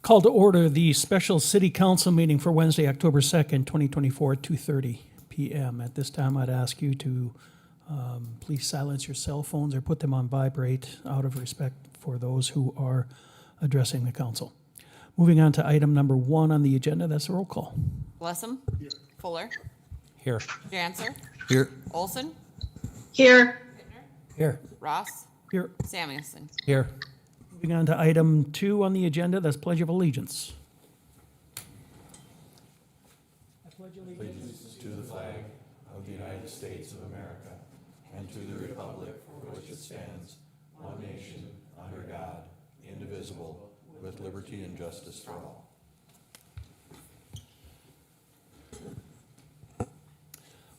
Call to order the special city council meeting for Wednesday, October 2nd, 2024, at 2:30 p.m. At this time, I'd ask you to please silence your cell phones or put them on vibrate out of respect for those who are addressing the council. Moving on to item number 1 on the agenda, that's a roll call. Blessum. Here. Fuller. Here. Janser. Here. Olson. Here. Here. Ross. Here. Samuelson. Here. Moving on to item 2 on the agenda, that's Pledge of Allegiance. Allegiance to the flag of the United States of America and to the republic for which it stands, one nation, under God, indivisible, with liberty and justice for all.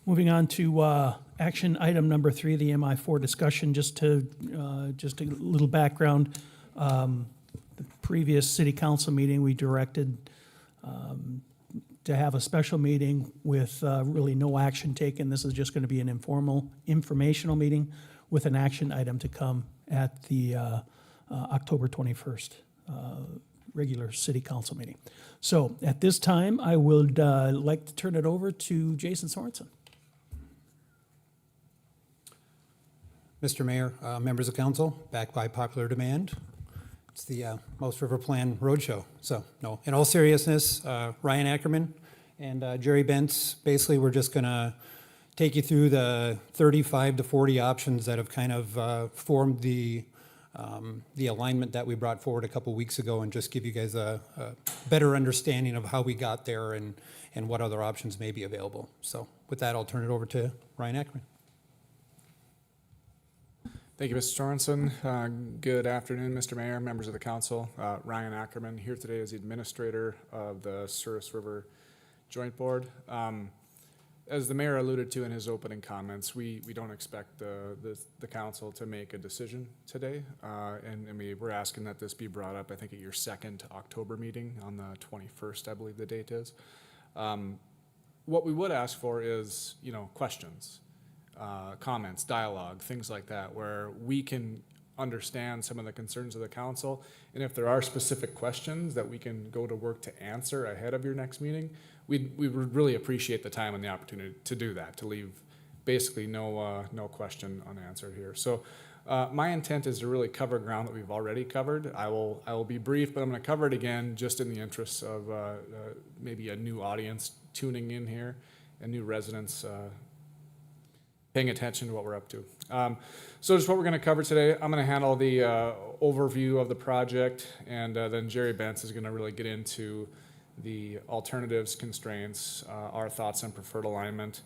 Moving on to action item number 3, the MI4 discussion. Just a little background. The previous city council meeting, we directed to have a special meeting with really no action taken. This is just going to be an informal, informational meeting with an action item to come at the October 21st regular city council meeting. So at this time, I would like to turn it over to Jason Sorensen. Mr. Mayor, members of council, back by popular demand. It's the Mouse River Plan Roadshow. So, no, in all seriousness, Ryan Ackerman and Jerry Bentz, basically we're just going to take you through the 35 to 40 options that have kind of formed the alignment that we brought forward a couple weeks ago, and just give you guys a better understanding of how we got there and what other options may be available. So with that, I'll turn it over to Ryan Ackerman. Thank you, Mr. Sorensen. Good afternoon, Mr. Mayor, members of the council. Ryan Ackerman here today as the administrator of the Souris River Joint Board. As the mayor alluded to in his opening comments, we don't expect the council to make a decision today, and we're asking that this be brought up, I think, at your second October meeting on the 21st, I believe the date is. What we would ask for is, questions. Comments, dialogue, things like that, where we can understand some of the concerns of the council, and if there are specific questions that we can go to work to answer ahead of your next meeting, we would really appreciate the time and the opportunity to do that, to leave basically no question unanswered here. So my intent is to really cover ground that we've already covered. I will be brief, but I'm going to cover it again just in the interests of maybe a new audience tuning in here and new residents paying attention to what we're up to. So just what we're going to cover today, I'm going to handle the overview of the project, and then Jerry Bentz is going to really get into the alternatives, constraints, our thoughts on preferred alignment,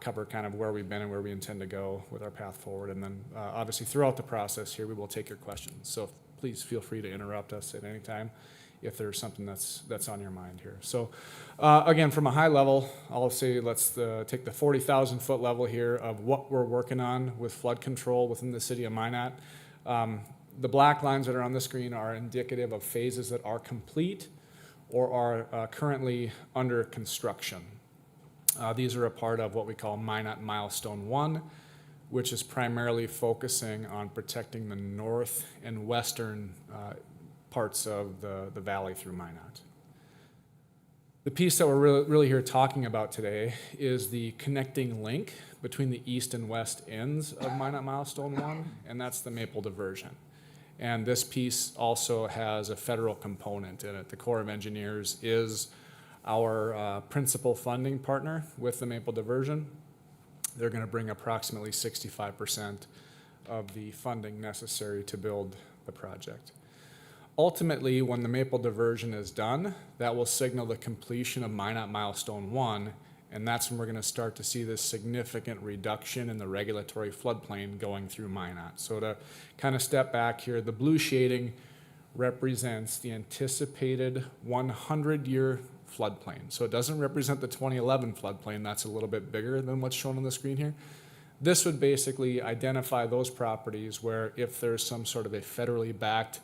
cover kind of where we've been and where we intend to go with our path forward. And then obviously throughout the process here, we will take your questions. So please feel free to interrupt us at any time if there's something that's on your mind here. So again, from a high level, I'll say let's take the 40,000 foot level here of what we're working on with flood control within the city of Minot. The black lines that are on the screen are indicative of phases that are complete or are currently under construction. These are a part of what we call Minot Milestone 1, which is primarily focusing on protecting the north and western parts of the valley through Minot. The piece that we're really here talking about today is the connecting link between the east and west ends of Minot Milestone 1, and that's the Maple Diversion. And this piece also has a federal component in it. The Corps of Engineers is our principal funding partner with the Maple Diversion. They're going to bring approximately 65% of the funding necessary to build the project. Ultimately, when the Maple Diversion is done, that will signal the completion of Minot Milestone 1, and that's when we're going to start to see this significant reduction in the regulatory floodplain going through Minot. So to kind of step back here, the blue shading represents the anticipated 100-year floodplain. So it doesn't represent the 2011 floodplain. That's a little bit bigger than what's shown on the screen here. This would basically identify those properties where if there's some sort of a federally backed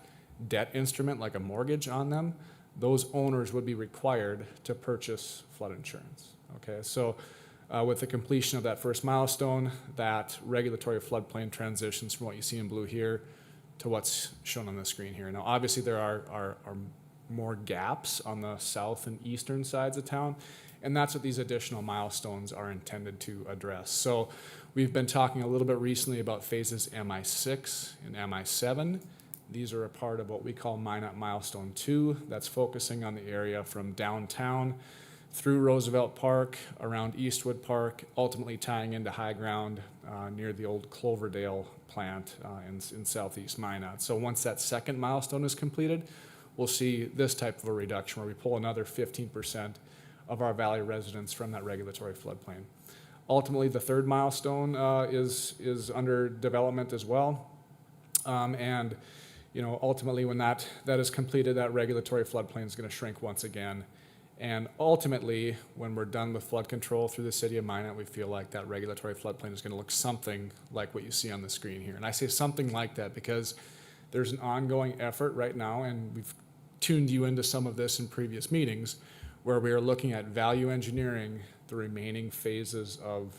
debt instrument like a mortgage on them, those owners would be required to purchase flood insurance. Okay, so with the completion of that first milestone, that regulatory floodplain transitions from what you see in blue here to what's shown on the screen here. Now, obviously, there are more gaps on the south and eastern sides of town. And that's what these additional milestones are intended to address. So we've been talking a little bit recently about phases MI6 and MI7. These are a part of what we call Minot Milestone 2. That's focusing on the area from downtown through Roosevelt Park, around Eastwood Park, ultimately tying into high ground near the old Cloverdale plant in southeast Minot. So once that second milestone is completed, we'll see this type of a reduction where we pull another 15% of our valley residents from that regulatory floodplain. Ultimately, the third milestone is under development as well. And ultimately when that is completed, that regulatory floodplain is going to shrink once again. And ultimately, when we're done with flood control through the city of Minot, we feel like that regulatory floodplain is going to look something like what you see on the screen here. And I say something like that because there's an ongoing effort right now, and we've tuned you into some of this in previous meetings, where we are looking at value engineering the remaining phases of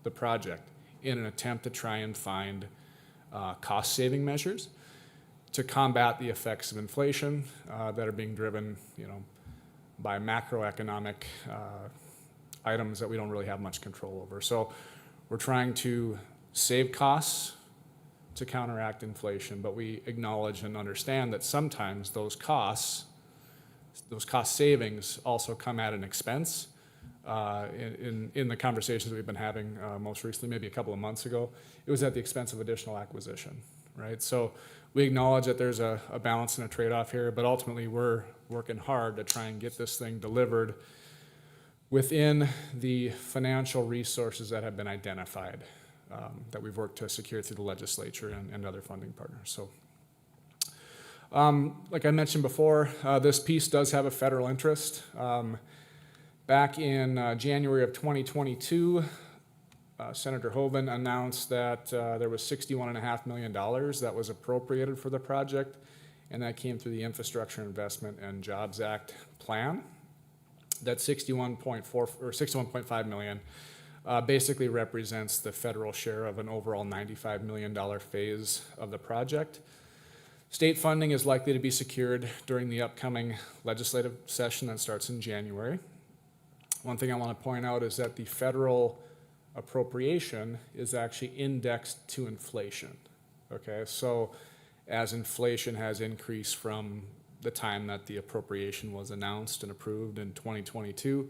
the project in an attempt to try and find cost-saving measures to combat the effects of inflation that are being driven, by macroeconomic items that we don't really have much control over. So we're trying to save costs to counteract inflation, but we acknowledge and understand that sometimes those cost savings also come at an expense. In the conversations that we've been having most recently, maybe a couple of months ago, it was at the expense of additional acquisition, right? So we acknowledge that there's a balance and a trade-off here, but ultimately we're working hard to try and get this thing delivered within the financial resources that have been identified, that we've worked to secure through the legislature and other funding partners. So like I mentioned before, this piece does have a federal interest. Back in January of 2022, Senator Hoeven announced that there was $61.5 million that was appropriated for the project, and that came through the Infrastructure Investment and Jobs Act plan. That 61.5 million basically represents the federal share of an overall $95 million phase of the project. State funding is likely to be secured during the upcoming legislative session that starts in January. One thing I want to point out is that the federal appropriation is actually indexed to inflation. Okay, so as inflation has increased from the time that the appropriation was announced and approved in 2022,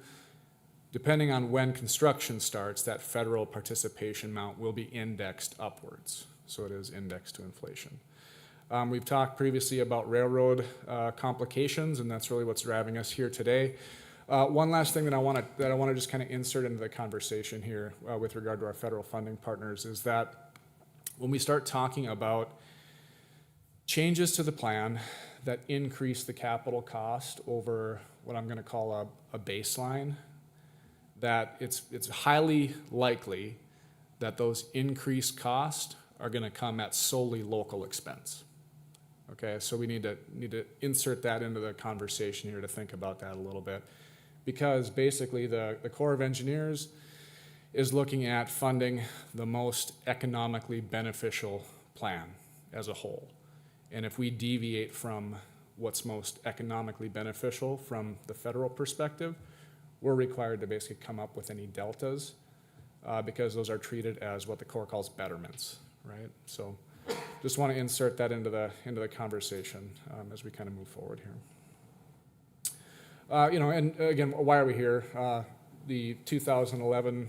depending on when construction starts, that federal participation amount will be indexed upwards. So it is indexed to inflation. We've talked previously about railroad complications, and that's really what's driving us here today. One last thing that I want to just kind of insert into the conversation here with regard to our federal funding partners is that when we start talking about changes to the plan that increase the capital cost over what I'm going to call a baseline, that it's highly likely that those increased costs are going to come at solely local expense. Okay, so we need to insert that into the conversation here to think about that a little bit, because basically the Corps of Engineers is looking at funding the most economically beneficial plan as a whole. And if we deviate from what's most economically beneficial from the federal perspective, we're required to basically come up with any deltas because those are treated as what the Corps calls betterments, right? So just want to insert that into the conversation as we kind of move forward here. And again, why are we here? The 2011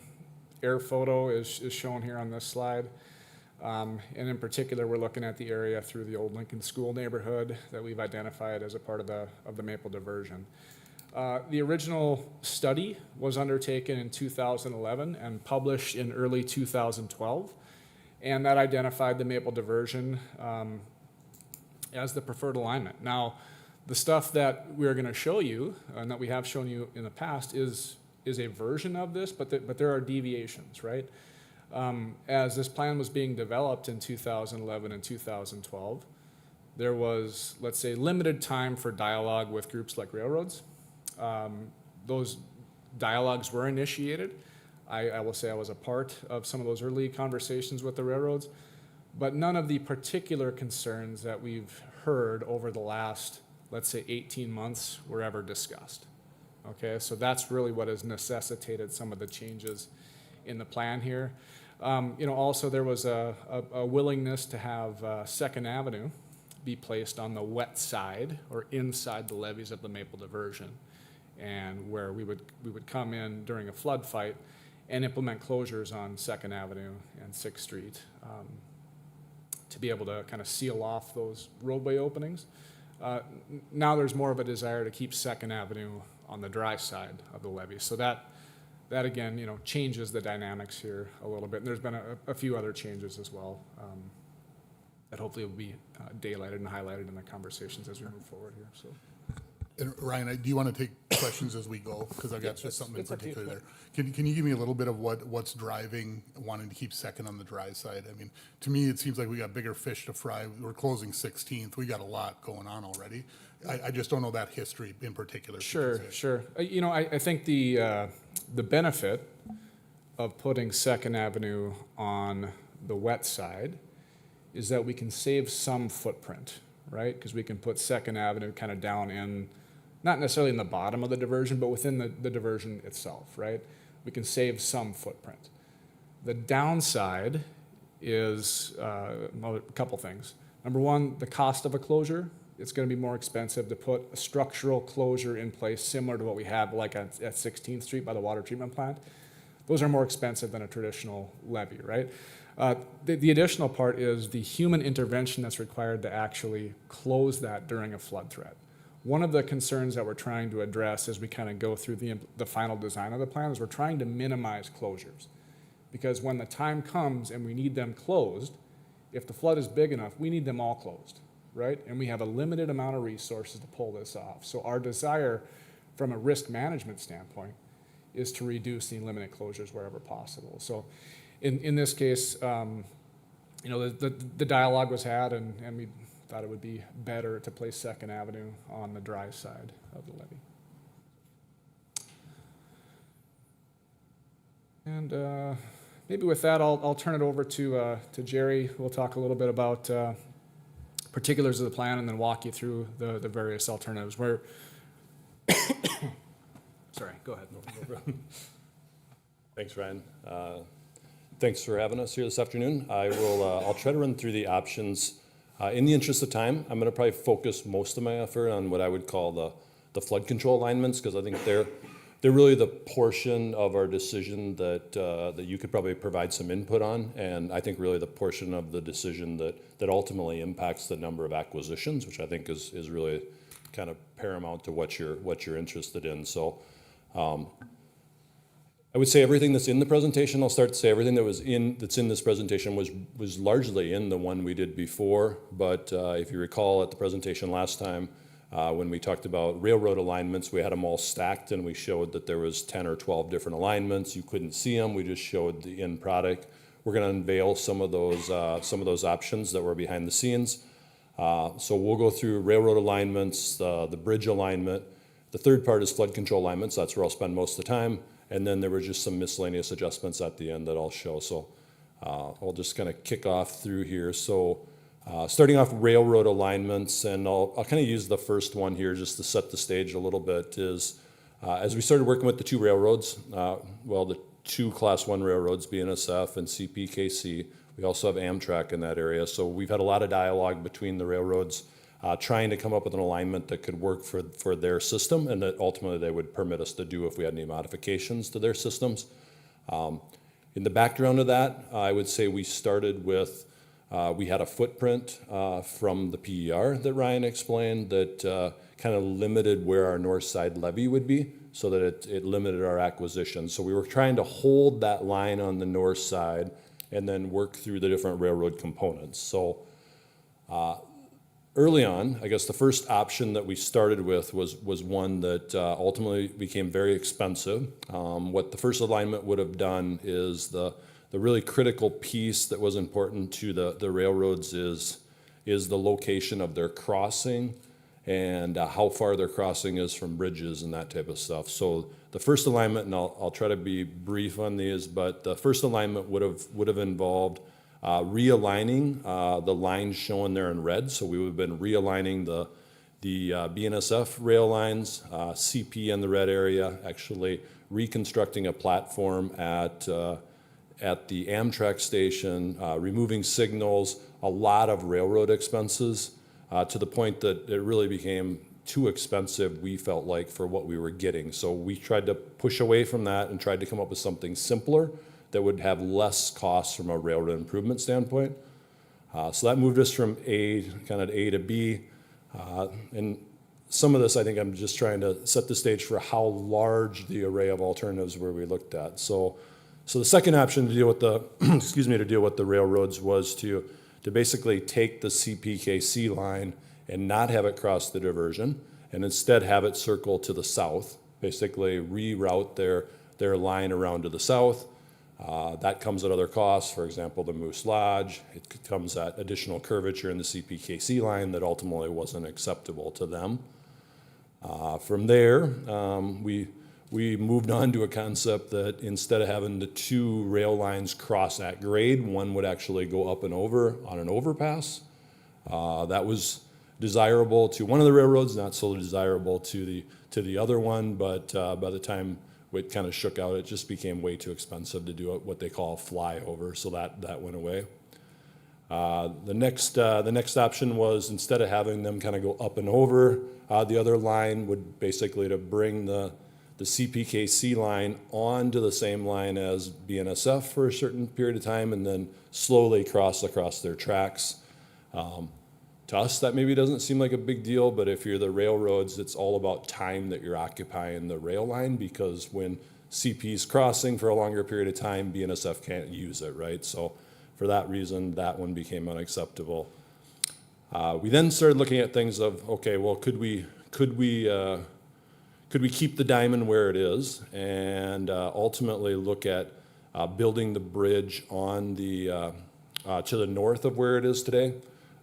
air photo is shown here on this slide. And in particular, we're looking at the area through the old Lincoln School neighborhood that we've identified as a part of the Maple Diversion. The original study was undertaken in 2011 and published in early 2012, and that identified the Maple Diversion as the preferred alignment. Now, the stuff that we're going to show you, and that we have shown you in the past, is a version of this, but there are deviations, right? As this plan was being developed in 2011 and 2012, there was, let's say, limited time for dialogue with groups like railroads. Those dialogues were initiated. I will say I was a part of some of those early conversations with the railroads, but none of the particular concerns that we've heard over the last, let's say 18 months were ever discussed. Okay, so that's really what has necessitated some of the changes in the plan here. Also there was a willingness to have Second Avenue be placed on the wet side or inside the levees of the Maple Diversion, and where we would come in during a flood fight and implement closures on Second Avenue and Sixth Street to be able to kind of seal off those roadway openings. Now there's more of a desire to keep Second Avenue on the dry side of the levee. So that again, changes the dynamics here a little bit. And there's been a few other changes as well that hopefully will be daylighted and highlighted in the conversations as we move forward here. So. And Ryan, do you want to take questions as we go? Because I got just something in particular there. Can you give me a little bit of what's driving wanting to keep Second on the dry side? I mean, to me, it seems like we got bigger fish to fry. We're closing 16th. We got a lot going on already. I just don't know that history in particular. Sure. I think the benefit of putting Second Avenue on the wet side is that we can save some footprint, right? Because we can put Second Avenue kind of down in, not necessarily in the bottom of the diversion, but within the diversion itself, right? We can save some footprint. The downside is a couple things. Number one, the cost of a closure. It's going to be more expensive to put a structural closure in place similar to what we have like at 16th Street by the water treatment plant. Those are more expensive than a traditional levee, right? The additional part is the human intervention that's required to actually close that during a flood threat. One of the concerns that we're trying to address as we kind of go through the final design of the plan is we're trying to minimize closures. Because when the time comes and we need them closed, if the flood is big enough, we need them all closed, right? And we have a limited amount of resources to pull this off. So our desire from a risk management standpoint is to reduce the eliminate closures wherever possible. So in this case, the dialogue was had, and we thought it would be better to place Second Avenue on the dry side of the levee. And maybe with that, I'll turn it over to Jerry. We'll talk a little bit about particulars of the plan, and then walk you through the various alternatives. Sorry, go ahead. Thanks, Ryan. Thanks for having us here this afternoon. I'll try to run through the options. In the interest of time, I'm going to probably focus most of my effort on what I would call the flood control alignments, because I think they're really the portion of our decision that you could probably provide some input on, and I think really the portion of the decision that ultimately impacts the number of acquisitions, which I think is really kind of paramount to what you're interested in. So I would say everything that's in the presentation, I'll start to say everything that's in this presentation was largely in the one we did before, but if you recall at the presentation last time, when we talked about railroad alignments, we had them all stacked and we showed that there was 10 or 12 different alignments. You couldn't see them, we just showed the end product. We're going to unveil some of those options that were behind the scenes. So we'll go through railroad alignments, the bridge alignment. The third part is flood control alignments. That's where I'll spend most of the time. And then there were just some miscellaneous adjustments at the end that I'll show. So I'll just kind of kick off through here. So starting off railroad alignments, and I'll kind of use the first one here just to set the stage a little bit, is as we started working with the two railroads, the two Class 1 railroads, BNSF and CPKC, we also have Amtrak in that area. So we've had a lot of dialogue between the railroads trying to come up with an alignment that could work for their system and that ultimately they would permit us to do if we had any modifications to their systems. In the background of that, I would say we started with, we had a footprint from the PER that Ryan explained that kind of limited where our north side levee would be so that it limited our acquisition. So we were trying to hold that line on the north side and then work through the different railroad components. So early on, I guess the first option that we started with was one that ultimately became very expensive. What the first alignment would have done is the really critical piece that was important to the railroads is the location of their crossing and how far their crossing is from bridges and that type of stuff. So the first alignment, and I'll try to be brief on these, but the first alignment would have involved realigning the lines shown there in red. So we would have been realigning the BNSF rail lines, CP in the red area, actually reconstructing a platform at the Amtrak station, removing signals, a lot of railroad expenses, to the point that it really became too expensive, we felt like, for what we were getting. So we tried to push away from that and tried to come up with something simpler that would have less costs from a railroad improvement standpoint. So that moved us from A to B. And some of this, I think I'm just trying to set the stage for how large the array of alternatives were we looked at. So the second option to deal with the, to deal with the railroads was to basically take the CPKC line and not have it cross the diversion, and instead have it circle to the south, basically reroute their line around to the south. That comes at other costs, for example, the Moose Lodge. It comes at additional curvature in the CPKC line that ultimately wasn't acceptable to them. From there, we moved on to a concept that instead of having the two rail lines cross at grade, one would actually go up and over on an overpass. That was desirable to one of the railroads, not so desirable to the other one, but by the time it kind of shook out, it just became way too expensive to do what they call a flyover, so that went away. The next option was, instead of having them kind of go up and over, the other line would basically to bring the CPKC line onto the same line as BNSF for a certain period of time and then slowly cross across their tracks. To us, that maybe doesn't seem like a big deal, but if you're the railroads, it's all about time that you're occupying the rail line, because when CP's crossing for a longer period of time, BNSF can't use it, right? So for that reason, that one became unacceptable. We then started looking at things of, okay, well, could we keep the diamond where it is and ultimately look at building the bridge on the to the north of where it is today?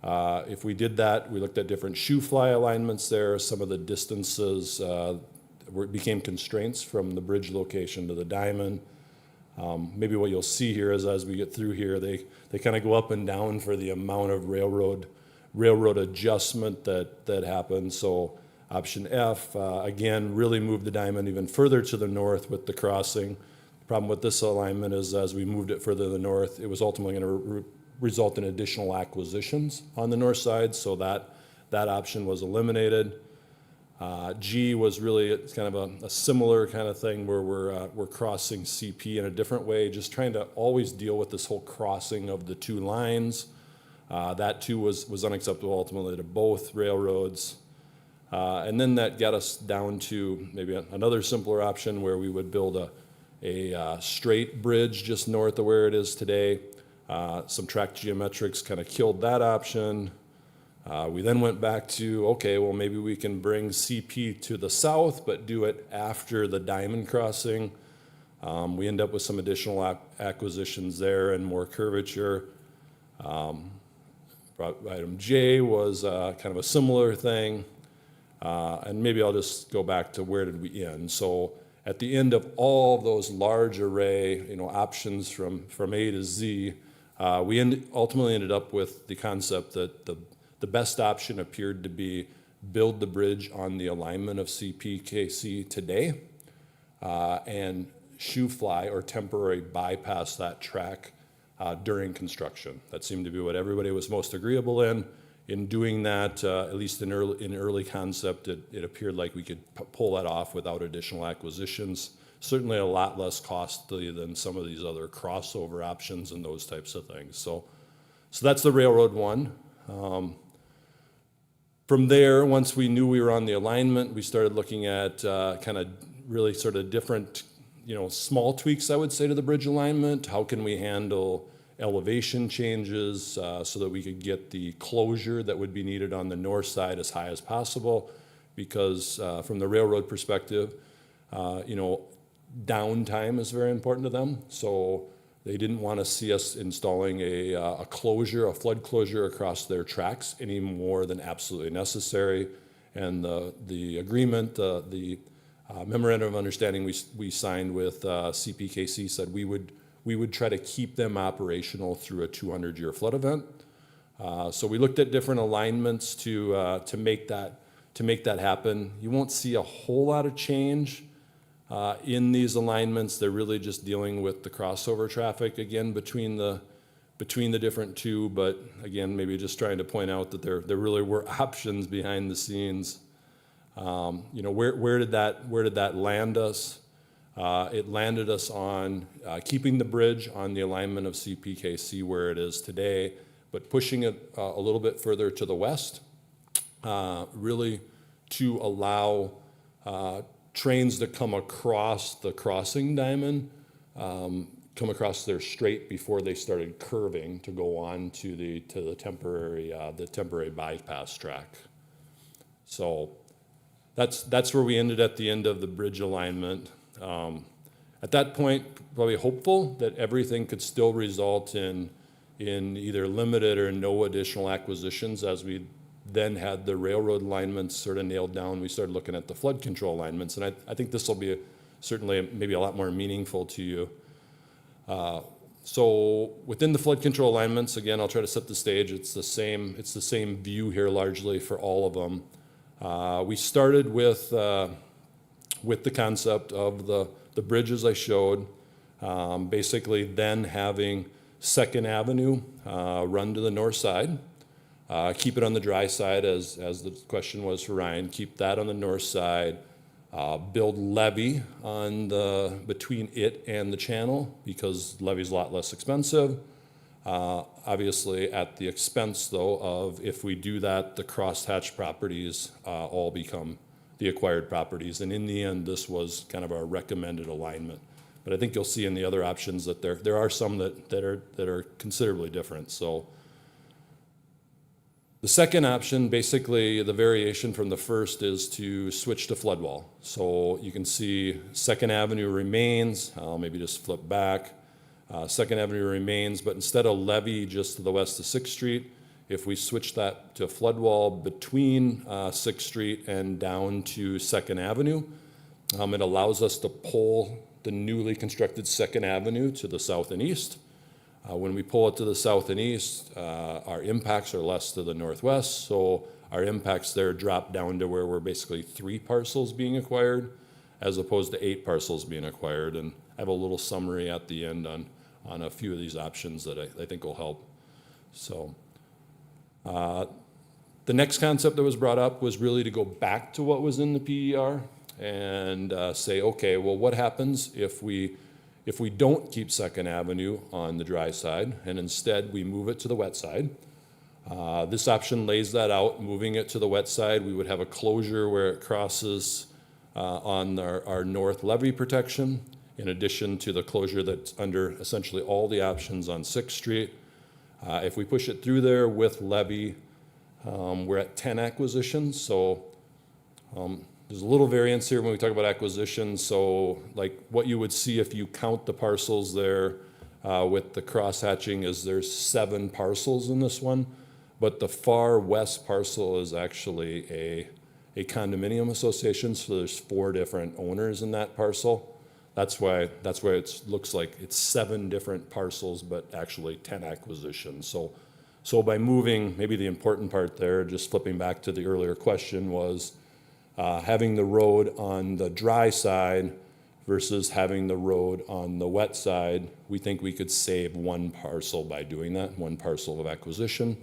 If we did that, we looked at different shoe fly alignments there. Some of the distances became constraints from the bridge location to the diamond. Maybe what you'll see here is, as we get through here, they kind of go up and down for the amount of railroad adjustment that happens. So option F, again, really moved the diamond even further to the north with the crossing. The problem with this alignment is, as we moved it further to the north, it was ultimately going to result in additional acquisitions on the north side, so that option was eliminated. G was really kind of a similar kind of thing where we're crossing CP in a different way, just trying to always deal with this whole crossing of the two lines. That too was unacceptable ultimately to both railroads. And then that got us down to maybe another simpler option where we would build a straight bridge just north of where it is today. Some track geometrics kind of killed that option. We then went back to, okay, well, maybe we can bring CP to the south, but do it after the diamond crossing. We end up with some additional acquisitions there and more curvature. Item J was kind of a similar thing. And maybe I'll just go back to where did we end. So at the end of all of those large array, options from A to Z, we ultimately ended up with the concept that the best option appeared to be build the bridge on the alignment of CPKC today and shoe fly or temporary bypass that track during construction. That seemed to be what everybody was most agreeable in. In doing that, at least in early concept, it appeared like we could pull that off without additional acquisitions. Certainly a lot less costly than some of these other crossover options and those types of things. So that's the railroad one. From there, once we knew we were on the alignment, we started looking at kind of really sort of different, small tweaks, I would say, to the bridge alignment. How can we handle elevation changes so that we could get the closure that would be needed on the north side as high as possible? Because from the railroad perspective, downtime is very important to them. So they didn't want to see us installing a flood closure across their tracks any more than absolutely necessary. And the agreement, the memorandum of understanding we signed with CPKC said we would try to keep them operational through a 200-year flood event. So we looked at different alignments to make that to make that happen. You won't see a whole lot of change in these alignments. They're really just dealing with the crossover traffic again between the different two, but again, maybe just trying to point out that there really were options behind the scenes. Where did that land us? It landed us on keeping the bridge on the alignment of CPKC where it is today, but pushing it a little bit further to the west, really to allow trains to come across the crossing diamond, come across there straight before they started curving to go on to the temporary bypass track. So that's where we ended at the end of the bridge alignment. At that point, probably hopeful that everything could still result in either limited or no additional acquisitions. As we then had the railroad alignments sort of nailed down, we started looking at the flood control alignments, and I think this will be certainly maybe a lot more meaningful to you. So within the flood control alignments, again, I'll try to set the stage. It's the same view here largely for all of them. We started with the concept of the bridges I showed, basically then having 2nd Avenue run to the north side, keep it on the dry side as the question was for Ryan, keep that on the north side, build levee between it and the channel because levee's a lot less expensive. Obviously at the expense though of if we do that, the crosshatch properties all become the acquired properties. And in the end, this was kind of our recommended alignment. But I think you'll see in the other options that there are some that are considerably different. So the second option, basically the variation from the first, is to switch to flood wall. So you can see 2nd Avenue remains. I'll maybe just flip back. 2nd Avenue remains, but instead of levee just to the west of 6th Street, if we switch that to flood wall between 6th Street and down to 2nd Avenue, it allows us to pull the newly constructed 2nd Avenue to the south and east. When we pull it to the south and east, our impacts are less to the northwest, so our impacts there drop down to where we're basically 3 parcels being acquired as opposed to 8 parcels being acquired. And I have a little summary at the end on a few of these options that I think will help. So the next concept that was brought up was really to go back to what was in the PER and say, okay, well, what happens if we don't keep 2nd Avenue on the dry side and instead we move it to the wet side? This option lays that out. Moving it to the wet side, we would have a closure where it crosses on our north levee protection, in addition to the closure that's under essentially all the options on 6th Street. If we push it through there with levee, we're at 10 acquisitions. So there's a little variance here when we talk about acquisitions. So like what you would see if you count the parcels there with the cross-hatching is there's 7 parcels in this one, but the far west parcel is actually a condominium association. So there's 4 different owners in that parcel. That's why it looks like it's 7 different parcels, but actually 10 acquisitions. So by moving, maybe the important part there, just flipping back to the earlier question, was having the road on the dry side versus having the road on the wet side. We think we could save 1 parcel by doing that, 1 parcel of acquisition.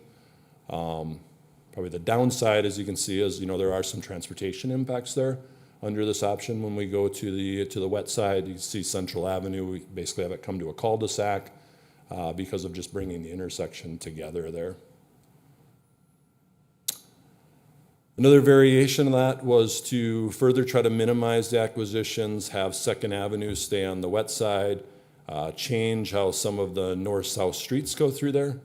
Probably the downside, as you can see, is there are some transportation impacts there. Under this option, when we go to the wet side, you can see Central Avenue, we basically have it come to a cul-de-sac because of just bringing the intersection together there. Another variation of that was to further try to minimize the acquisitions, have 2nd Avenue stay on the wet side, change how some of the north-south streets go through there,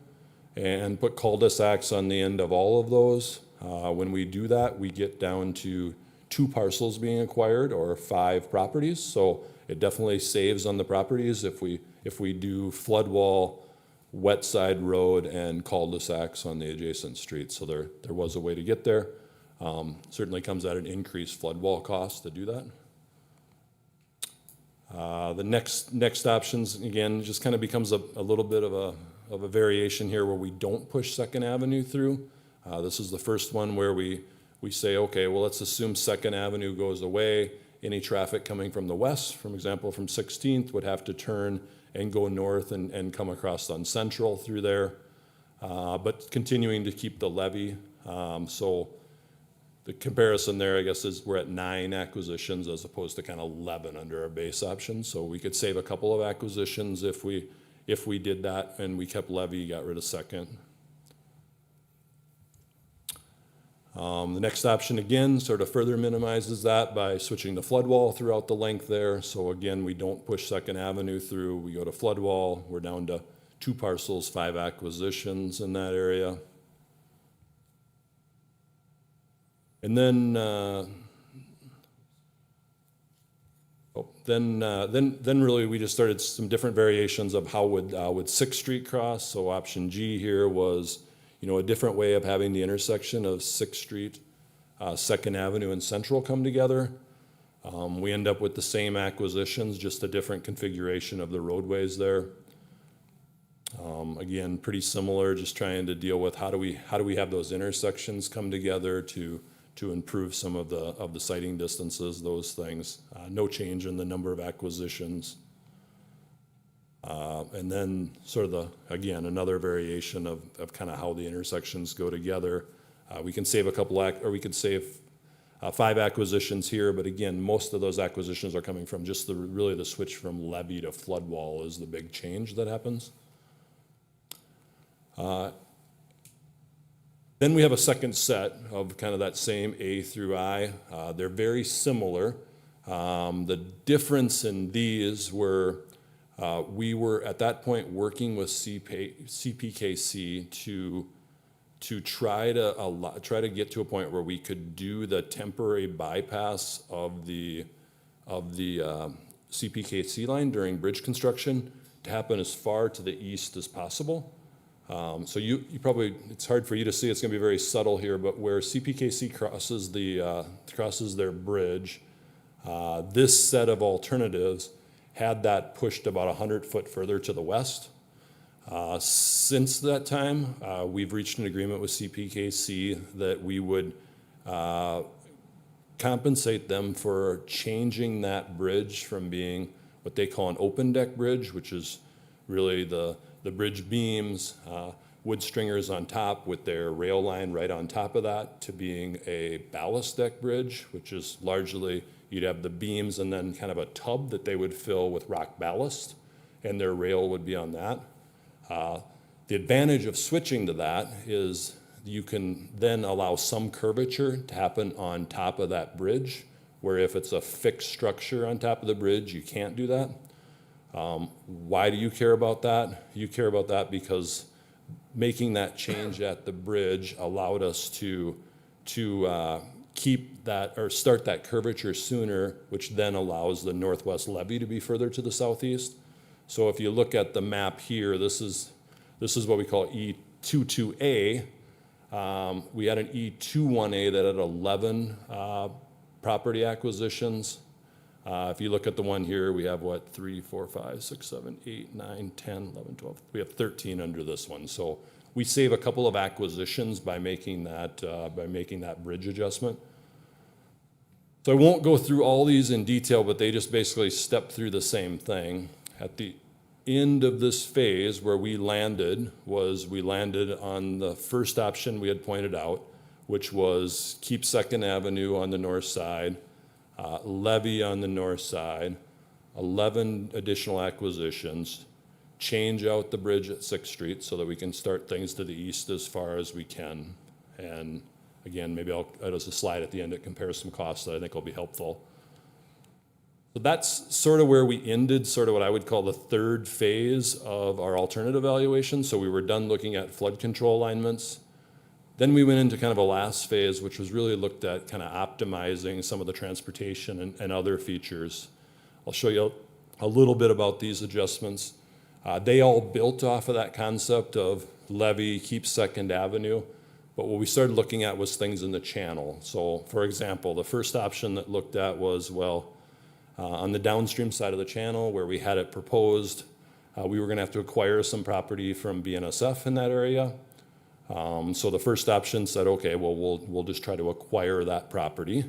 and put cul-de-sacs on the end of all of those. When we do that, we get down to 2 parcels being acquired or 5 properties. So it definitely saves on the properties if we do flood wall, wet side road, and cul-de-sacs on the adjacent streets. So there was a way to get there. Certainly comes at an increased flood wall cost to do that. The next options, again, just kind of becomes a little bit of a variation here where we don't push 2nd Avenue through. This is the first one where we we say, okay, well, let's assume Second Avenue goes away. Any traffic coming from the west, for example, from 16th, would have to turn and go north and come across on Central through there, but continuing to keep the levee. So the comparison there, I guess, is we're at 9 acquisitions as opposed to kind of 11 under our base option. So we could save a couple of acquisitions if we did that and we kept levee, got rid of Second. The next option, again, sort of further minimizes that by switching the flood wall throughout the length there. So again, we don't push Second Avenue through. We go to flood wall. We're down to 2 parcels, 5 acquisitions in that area. And then, then really we just started some different variations of how would 6th Street cross. So option G here was, a different way of having the intersection of 6th Street, 2nd Avenue, and Central come together. We end up with the same acquisitions, just a different configuration of the roadways there. Again, pretty similar, just trying to deal with how do we have those intersections come together to improve some of the sighting distances, those things. No change in the number of acquisitions. And then sort of again, another variation of kind of how the intersections go together. We can save 5 acquisitions here, but again, most of those acquisitions are coming from just really the switch from levee to flood wall is the big change that happens. Then we have a second set of kind of that same A through I. They're very similar. The difference in these were we were at that point working with CPKC to try to get to a point where we could do the temporary bypass of the CPKC line during bridge construction to happen as far to the east as possible. So you probably, it's hard for you to see, it's gonna be very subtle here, but where CPKC crosses their bridge, this set of alternatives had that pushed about 100 foot further to the west. Since that time, we've reached an agreement with CPKC that we would compensate them for changing that bridge from being what they call an open deck bridge, which is really the bridge beams, wood stringers on top with their rail line right on top of that, to being a ballast deck bridge, which is largely, you'd have the beams and then kind of a tub that they would fill with rock ballast, and their rail would be on that. The advantage of switching to that is you can then allow some curvature to happen on top of that bridge, where if it's a fixed structure on top of the bridge, you can't do that. Why do you care about that? You care about that because making that change at the bridge allowed us to keep that or start that curvature sooner, which then allows the northwest levee to be further to the southeast. So if you look at the map here, this is what we call E22A. We had an E21A that had 11 property acquisitions. If you look at the one here, we have 3, 4, 5, 6, 7, 8, 9, 10, 11, 12. We have 13 under this one. So we save a couple of acquisitions by making that bridge adjustment. So I won't go through all these in detail, but they just basically step through the same thing. At the end of this phase, where we landed on the first option we had pointed out, which was keep 2nd Avenue on the north side, levee on the north side, 11 additional acquisitions, change out the bridge at 6th Street so that we can start things to the east as far as we can. And again, maybe I'll add us a slide at the end that compares some costs that I think will be helpful. So that's sort of where we ended, sort of what I would call the third phase of our alternative evaluation. So we were done looking at flood control alignments. Then we went into kind of a last phase, which was really looked at kind of optimizing some of the transportation and other features. I'll show you a little bit about these adjustments. They all built off of that concept of levee, keep 2nd Avenue. But what we started looking at was things in the channel. So for example, the first option that looked at was, on the downstream side of the channel where we had it proposed, we were gonna have to acquire some property from BNSF in that area. So the first option said, okay, well, we'll just try to acquire that property.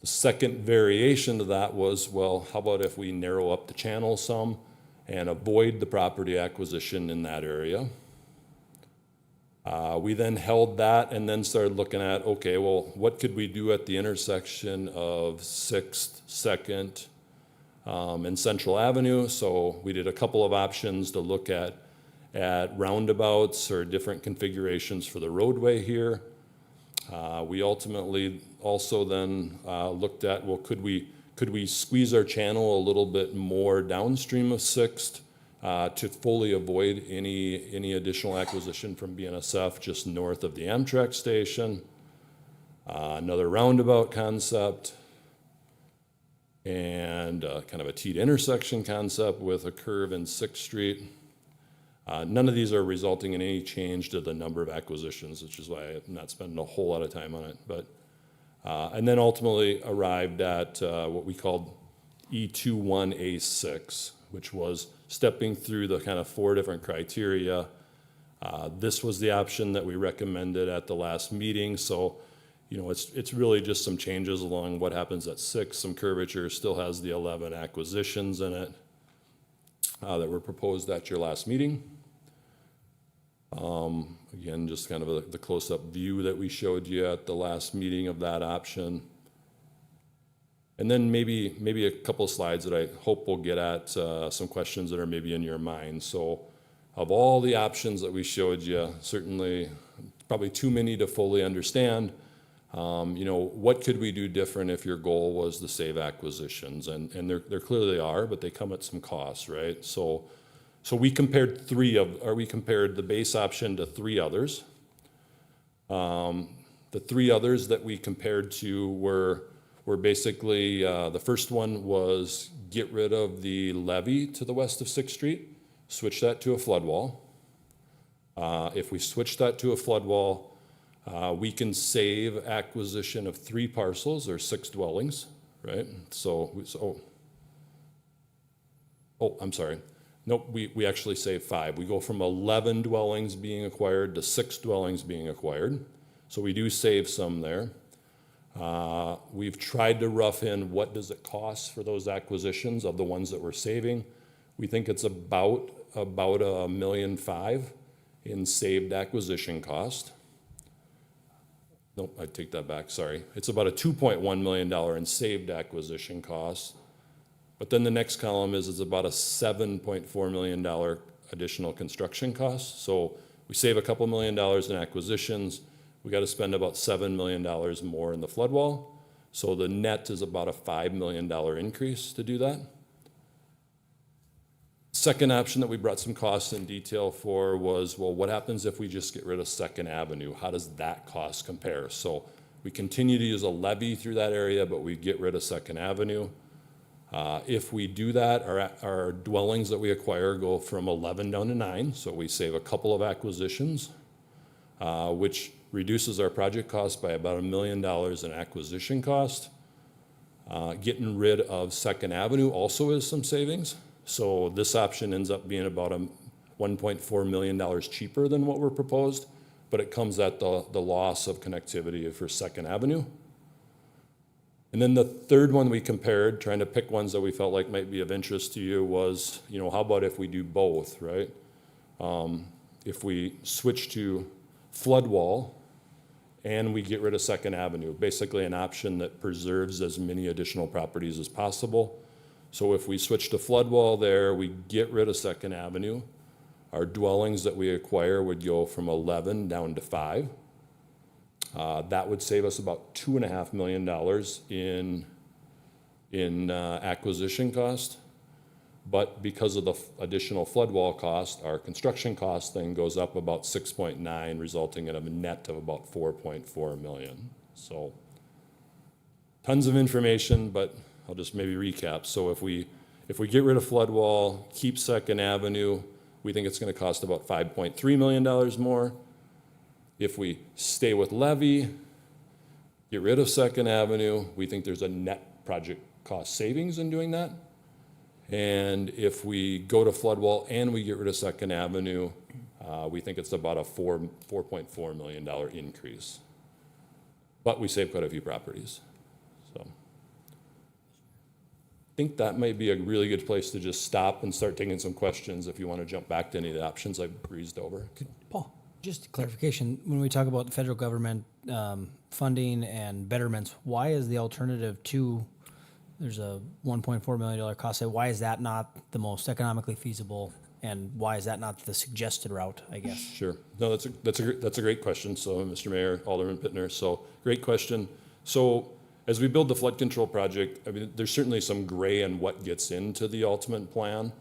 The second variation to that was, well, how about if we narrow up the channel some and avoid the property acquisition in that area? We then held that and then started looking at, okay, well, what could we do at the intersection of 6th, 2nd, and Central Avenue? So we did a couple of options to look at roundabouts or different configurations for the roadway here. We ultimately also then looked at, well, could we squeeze our channel a little bit more downstream of 6th to fully avoid any additional acquisition from BNSF just north of the Amtrak station? Another roundabout concept, and kind of a T to intersection concept with a curve in 6th Street. None of these are resulting in any change to the number of acquisitions, which is why I'm not spending a whole lot of time on it. But and then ultimately arrived at what we called E21A6, which was stepping through the kind of 4 different criteria. This was the option that we recommended at the last meeting. So, you know, it's really just some changes along what happens at 6. Some curvature, still has the 11 acquisitions in it that were proposed at your last meeting. Again, just kind of the close-up view that we showed you at the last meeting of that option. And then maybe a couple of slides that I hope will get at some questions that are maybe in your mind. So of all the options that we showed you, certainly probably too many to fully understand. You know, what could we do different if your goal was to save acquisitions? And there clearly are, but they come at some costs, right? So we compared the base option to 3 others. The 3 others that we compared to were basically, the first one was get rid of the levee to the west of 6th Street, switch that to a flood wall. If we switch that to a flood wall, we can save acquisition of 3 parcels or 6 dwellings, right? I'm sorry. Nope, we actually save 5. We go from 11 dwellings being acquired to 6 dwellings being acquired. So we do save some there. We've tried to rough in what does it cost for those acquisitions of the ones that we're saving. We think it's about $1.5 million in saved acquisition cost. Nope, I take that back, sorry. It's about a $2.1 million in saved acquisition costs. But then the next column is about a $7.4 million additional construction cost. So we save a couple $1 million in acquisitions. We got to spend about $7 million more in the flood wall. So the net is about a $5 million increase to do that. Second option that we brought some costs in detail for was, well, what happens if we just get rid of 2nd Avenue? How does that cost compare? So we continue to use a levee through that area, but we get rid of 2nd Avenue. If we do that, our dwellings that we acquire go from 11 down to 9, so we save a couple of acquisitions, which reduces our project cost by about $1 million in acquisition cost. Getting rid of 2nd Avenue also is some savings. So this option ends up being about $1.4 million cheaper than what we're proposed, but it comes at the loss of connectivity for 2nd Avenue. And then the third one we compared, trying to pick ones that we felt like might be of interest to you, was, you know, how about if we do both, right? If we switch to flood wall and we get rid of 2nd Avenue, basically an option that preserves as many additional properties as possible. So if we switch to flood wall there, we get rid of 2nd Avenue, our dwellings that we acquire would go from 11 down to 5. That would save us about $2.5 million in acquisition cost. But because of the additional flood wall cost, our construction cost then goes up about 6.9, resulting in a net of about $4.4 million. So tons of information, but I'll just maybe recap. So if we get rid of flood wall, keep 2nd Avenue, we think it's going to cost about $5.3 million more. If we stay with levee, get rid of 2nd Avenue, we think there's a net project cost savings in doing that. And if we go to flood wall and we get rid of 2nd Avenue, We think it's about a $4.4 million increase. But we save quite a few properties, so. I think that might be a really good place to just stop and start taking some questions if you want to jump back to any of the options I breezed over. Paul, just clarification, when we talk about the federal government funding and betterments, why is the alternative to, there's a $1.4 million cost, why is that not the most economically feasible? And why is that not the suggested route, I guess? Sure. No, that's a great question. So, Mr. Mayor, Alderman Pittner, so great question. So, as we build the flood control project, I mean, there's certainly some gray in what gets into the ultimate plan.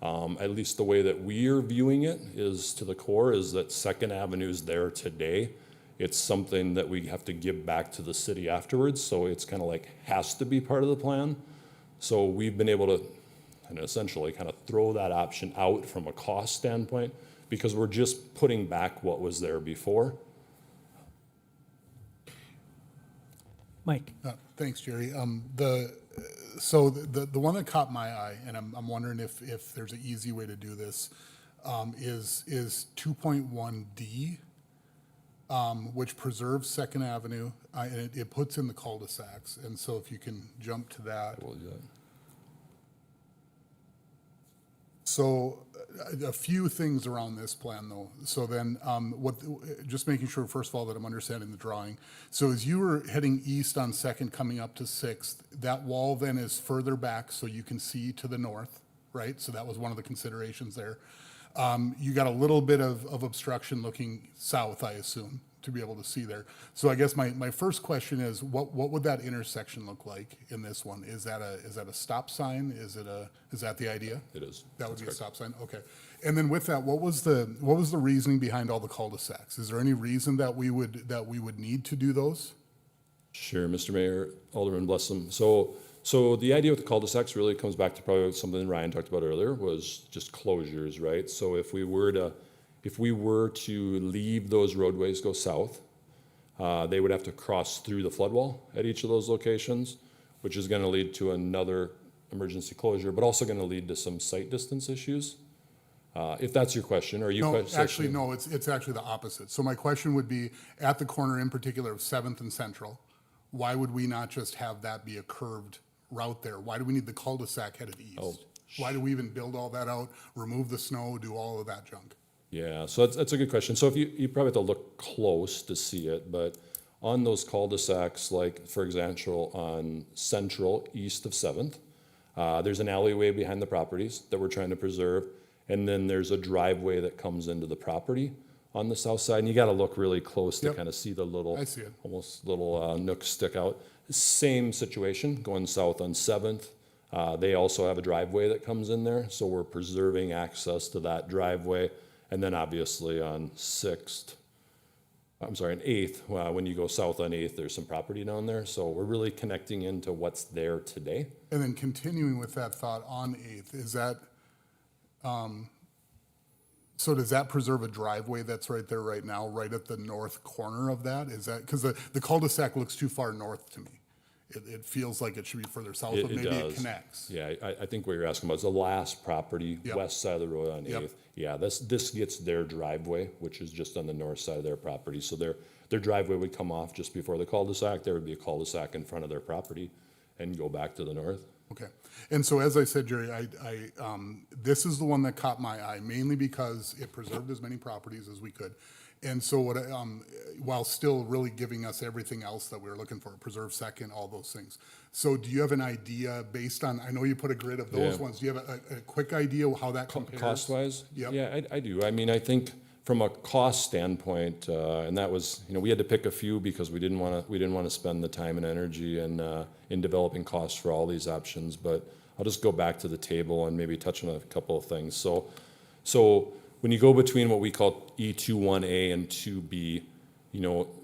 At least the way that we're viewing it is to the core is that Second Avenue is there today. It's something that we have to give back to the city afterwards. So it's kind of like has to be part of the plan. So we've been able to and essentially kind of throw that option out from a cost standpoint because we're just putting back what was there before. Mike? Thanks, Jerry. So the one that caught my eye, and I'm wondering if there's an easy way to do this, is 2.1D, which preserves Second Avenue, and it puts in the cul-de-sacs. And so if you can jump to that. We'll do that. So a few things around this plan, though. So then, just making sure, first of all, that I'm understanding the drawing. So as you were heading east on Second, coming up to Sixth, that wall then is further back so you can see to the north, right? So that was one of the considerations there. You got a little bit of obstruction looking south, I assume, to be able to see there. So I guess my first question is, what would that intersection look like in this one? Is that a stop sign? Is that the idea? It is. That would be a That's stop sign, okay. And then with that, what was the reasoning behind all the cul-de-sacs? Is there any reason that we would need to do those? Sure, Mr. Mayor, Alderman Blessum. So the idea with the cul-de-sacs really comes back to probably something Ryan talked about earlier, was just closures, right? So if we were to leave those roadways go south, they would have to cross through the flood wall at each of those locations, which is going to lead to another emergency closure, but also going to lead to some sight distance issues. If that's your question, or you? No, actually, no, it's actually the opposite. So my question would be, at the corner in particular of 7th and Central, why would we not just have that be a curved route there? Why do we need the cul-de-sac headed east? Oh. Why do we even build all that out, remove the snow, do all of that junk? Yeah, so that's a good question. So if you probably have to look close to see it, but on those cul-de-sacs, like for example, on Central, east of 7th, there's an alleyway behind the properties that we're trying to preserve, and then there's a driveway that comes into the property on the south side, and you gotta look really close to Yep. kind of see the little, I see it. almost little nooks stick out. Same situation, going south on 7th. They also have a driveway that comes in there, so we're preserving access to that driveway. And then obviously on 6th, I'm sorry, on 8th, when you go south on 8th, there's some property down there. So we're really connecting into what's there today. And then continuing with that thought on 8th, is that, so does that preserve a driveway that's right there right now, right at the north corner of that? Is that, because the cul-de-sac looks too far north to me. It feels like it should be further south, but maybe it does. connects. Yeah, I think what you're asking about is the last property, Yep. west side of the road on 8th. Yep. Yeah, this gets their driveway, which is just on the north side of their property. So their driveway would come off just before the cul-de-sac. There would be a cul-de-sac in front of their property and go back to the north. Okay. And so as I said, Jerry, this is the one that caught my eye, mainly because it preserved as many properties as we could. And so what, while still really giving us everything else that we were looking for, preserve Second, all those things. So do you have an idea based on, I know you put a grid of those Yeah. ones, do you have a quick idea of how that compares? Cost-wise? Yep. Yeah, I do. I mean, I think from a cost standpoint, and that was, we had to pick a few because we didn't want to spend the time and energy in developing costs for all these options. But I'll just go back to the table and maybe touch on a couple of things. So when you go between what we call E21A and 2B,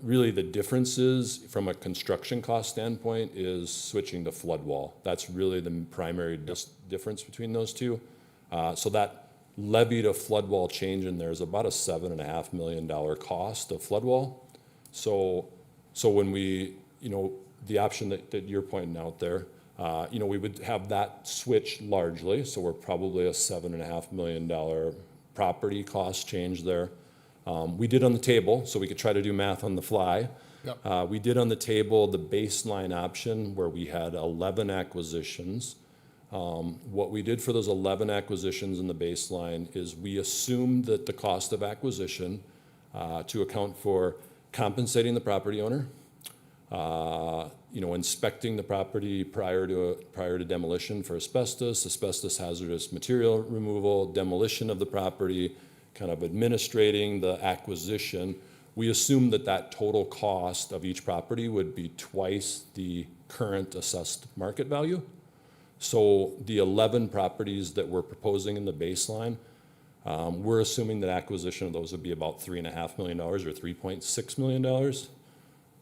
really the differences from a construction cost standpoint is switching to flood wall. That's really the primary difference between those two. So that levy to flood wall change in there is about a $7.5 million cost of flood wall. So when we, the option that you're pointing out there, we would have that switch largely. So we're probably a $7.5 million property cost change there. We did on the table, so we could try to do math on the fly. Yep. We did on the table the baseline option where we had 11 acquisitions. What we did for those 11 acquisitions in the baseline is we assumed that the cost of acquisition to account for compensating the property owner, inspecting the property prior to demolition for asbestos hazardous material removal, demolition of the property, kind of administrating the acquisition. We assumed that that total cost of each property would be twice the current assessed market value. So the 11 properties that we're proposing in the baseline, we're assuming that acquisition of those would be about $3.5 million or $3.6 million.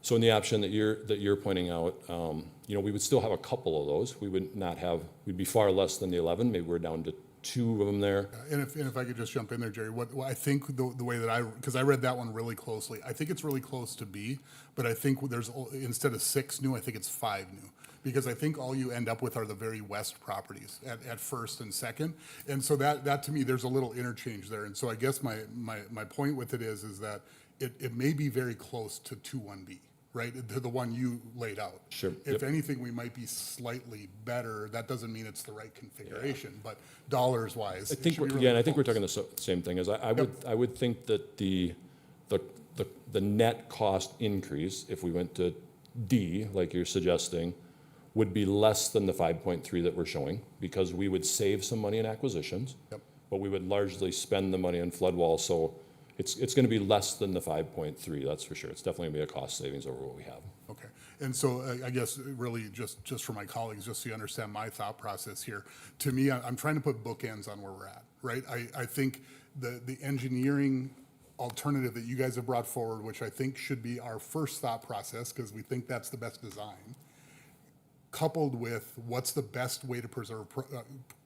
So in the option that you're pointing out, we would still have a couple of those. We'd be far less than the 11. Maybe we're down to 2 of them there. And if I could just jump in there, Jerry, what I think the way that because I read that one really closely, I think it's really close to B, but I think there's, instead of 6 new, I think it's 5 new. Because I think all you end up with are the very west properties at first and second. And so that to me, there's a little interchange there. And so I guess my point with it is that it may be very close to 2-1B, right? To the one you laid out. Sure. If anything, we might be slightly better. That doesn't mean it's the right configuration, but dollars wise. I think I think we're talking the same thing. As I would think that the net cost increase, if we went to D, like you're suggesting, would be less than the 5.3 that we're showing, because we would save some money in acquisitions, but we would largely spend the money on flood wall. So it's going to be less than the 5.3. That's for sure. It's definitely going to be a cost savings over what we have. Okay. And so I guess really just for my colleagues, just so you understand my thought process here, to me, I'm trying to put bookends on where we're at, right? I think the engineering alternative that you guys have brought forward, which I think should be our first thought process because we think that's the best design, coupled with what's the best way to preserve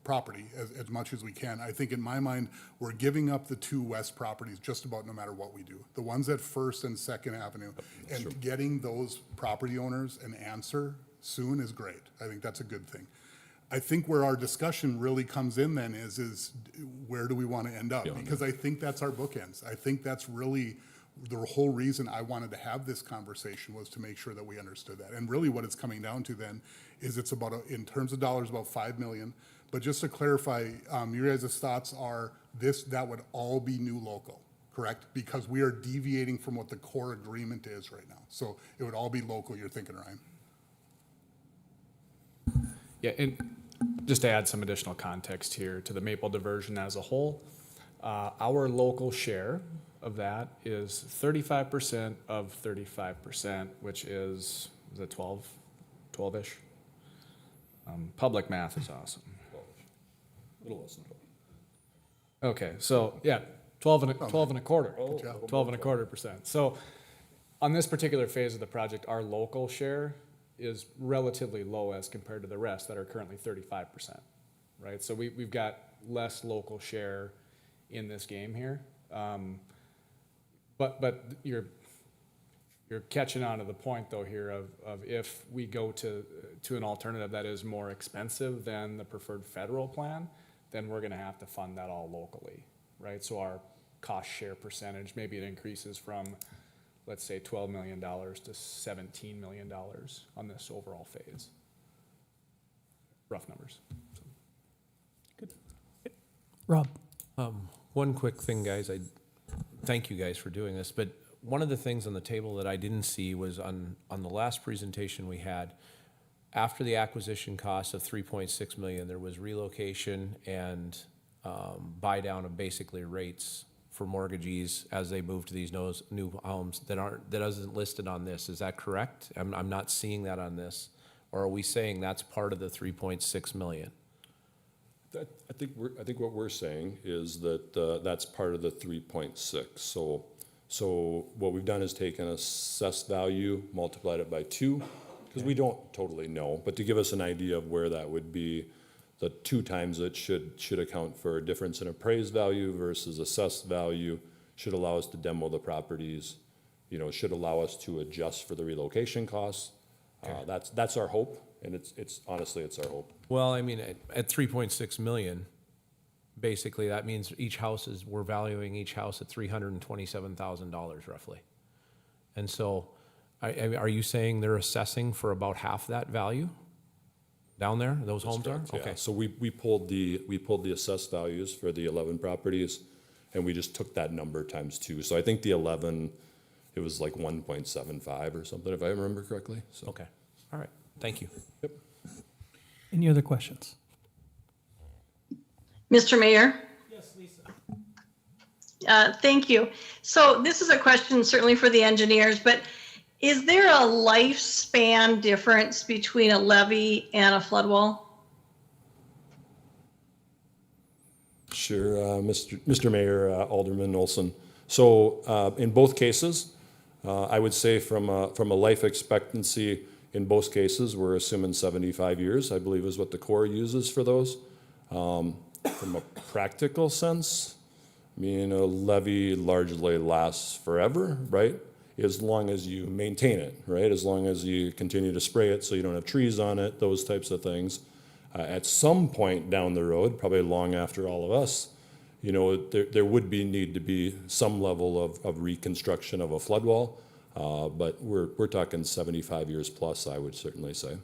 property as much as we can. I think in my mind, we're giving up the 2 west properties just about no matter what we do. The ones at First and Second Avenue, and getting those property owners an answer soon is great. I think that's a good thing. I think where our discussion really comes in then is where do we want to end up? Because I think that's our bookends. I think that's really the whole reason I wanted to have this conversation was to make sure that we understood that. And really what it's coming down to then is it's about, in terms of dollars, about 5 million. But just to clarify, your guys' thoughts are that would all be new local, correct? Because we are deviating from what the core agreement is right now. So it would all be local, you're thinking, Ryan? Yeah, and just to add some additional context here to the Maple Diversion as a whole, our local share of that is 35% of 35%, which is it 12-ish? Public math is awesome. A little less than 12. Okay, so yeah, 12 and a quarter. 12.25%. So on this particular phase of the project, our local share is relatively low as compared to the rest that are currently 35%, right? So we've got less local share in this game here. But you're catching on to the point though here of if we go to an alternative that is more expensive than the preferred federal plan, then we're gonna have to fund that all locally, right? So our cost share percentage, maybe it increases from, let's say, $12 million to $17 million on this overall phase. Rough numbers. Rob? One quick thing, guys. I thank you guys for doing this, but one of the things on the table that I didn't see was on the last presentation we had, after the acquisition cost of 3.6 million, there was relocation and buy down of basically rates for mortgagees as they move to these new homes that isn't listed on this. Is that correct? I'm not seeing that on this. Or are we saying that's part of the 3.6 million? I think what we're saying is that that's part of the 3.6. So what we've done is taken assessed value, multiplied it by 2, because we don't totally know, but to give us an idea of where that would be, the 2 times it should account for a difference in appraised value versus assessed value, should allow us to demo the properties, should allow us to adjust for the relocation costs. That's our hope, and it's honestly, it's our hope. Well, I mean, at 3.6 million, basically, that means we're valuing each house at $327,000 roughly. And so, are you saying they're assessing for about half that value down there, those homes are? Correct, yeah. Okay, So we pulled the assessed values for the 11 properties, and we just took that number times 2. So I think the 11, it was like 1.75 or something, if I remember correctly, so. okay, all right, thank you. Yep. Any other questions? Mr. Mayor? Yes, Lisa. Thank you. So this is a question certainly for the engineers, but is there a lifespan difference between a levee and a flood wall? Sure, Mr. Mayor, Alderman Olson. So in both cases, I would say from a life expectancy, in both cases, we're assuming 75 years, I believe is what the Corps uses for those. From a practical sense, I mean, a levee largely lasts forever, right? As long as you maintain it, right? As long as you continue to spray it so you don't have trees on it, those types of things. At some point down the road, probably long after all of us, you know, there would need to be some level of reconstruction of a flood wall. But we're talking 75 years plus, I would certainly say.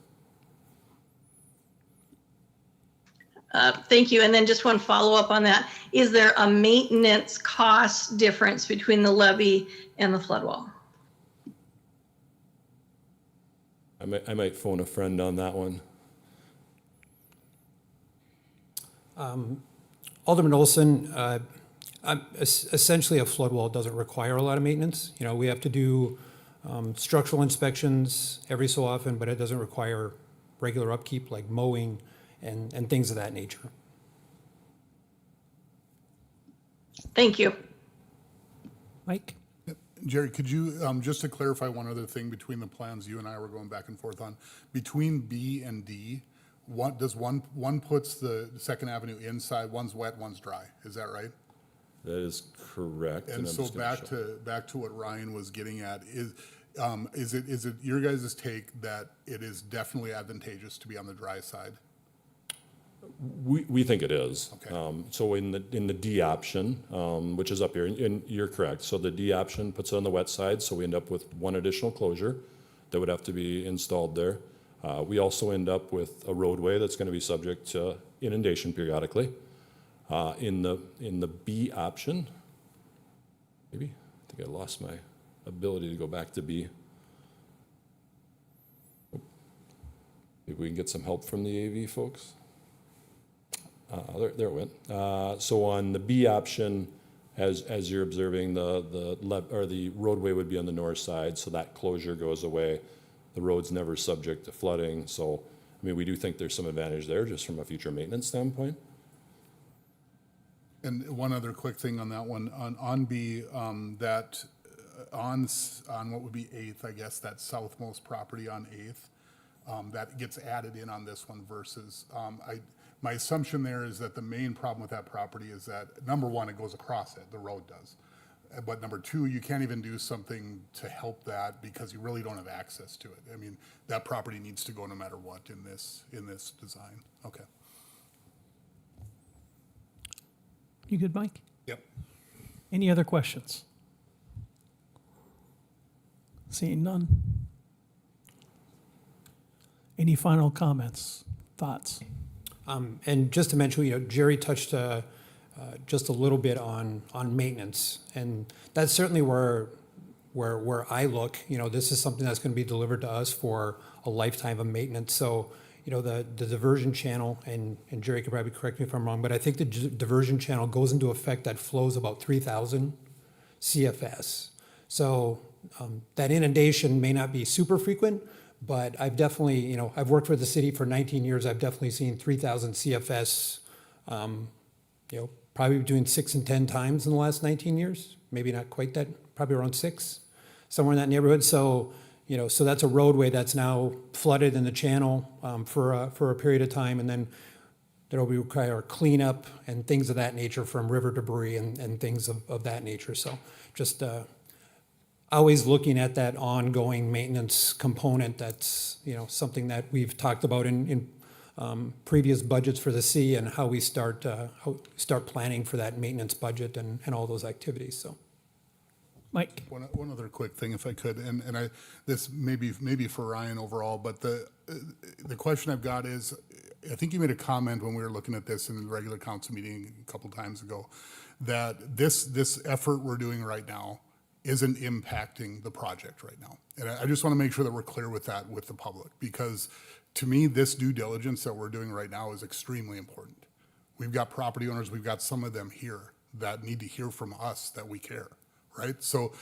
Thank you. And then just one follow-up on that. Is there a maintenance cost difference between the levee and the flood wall? I might phone a friend on that one. Alderman Olson, essentially a flood wall doesn't require a lot of maintenance. You know, we have to do structural inspections every so often, but it doesn't require regular upkeep like mowing and things of that nature. Thank you. Mike? Jerry, could you, just to clarify one other thing between the plans you and I were going back and forth on, between B and D, one puts the Second Avenue inside, one's wet, one's dry, is that right? That is correct. And I'm so just gonna show- back to what Ryan was getting at, is it your guys' take that it is definitely advantageous to be on the dry side? We think it is. Okay. So in the D option, which is up here, and you're correct. So the D option puts it on the wet side, so we end up with one additional closure that would have to be installed there. We also end up with a roadway that's going to be subject to inundation periodically. In the B option, maybe, I think I lost my ability to go back to B. Maybe we can get some help from the AV folks. There it went. So on the B option, as you're observing, the roadway would be on the north side, so that closure goes away. The road's never subject to flooding, so, I mean, we do think there's some advantage there just from a future maintenance standpoint. And one other quick thing on that one, on B, that on what would be 8th, I guess, that southmost property on 8th, that gets added in on this one versus, my assumption there is that the main problem with that property is that, number one, it goes across it, the road does. But number two, you can't even do something to help that because you really don't have access to it. I mean, that property needs to go no matter what in this design. Okay. You good, Mike? Yep. Any other questions? Seeing none. Any final comments, thoughts? And just to mention, you know, Jerry touched just a little bit on maintenance, and that's certainly where I look. You know, this is something that's going to be delivered to us for a lifetime of maintenance. So, you know, the diversion channel, and Jerry could probably correct me if I'm wrong, but I think the diversion channel goes into effect that flows about 3,000 CFS. So that inundation may not be super frequent, but I've definitely, you know, I've worked for the city for 19 years. I've definitely seen 3,000 CFS, you know, probably between 6 and 10 times in the last 19 years. Maybe not quite that, probably around 6, somewhere in that neighborhood. So, you know, so that's a roadway that's now flooded in the channel for a period of time, and then there will be require cleanup and things of that nature from river debris and things of that nature. So just always looking at that ongoing maintenance component. That's, you know, something that we've talked about in previous budgets for the city and how we start planning for that maintenance budget and all those activities, so. Mike? One other quick thing, if I could, and this maybe for Ryan overall, but the question I've got is, I think you made a comment when we were looking at this in the regular council meeting a couple times ago, that this effort we're doing right now isn't impacting the project right now. And I just want to make sure that we're clear with that with the public, because to me, this due diligence that we're doing right now is extremely important. We've got property owners, we've got some of them here that need to hear from us that we care, right? So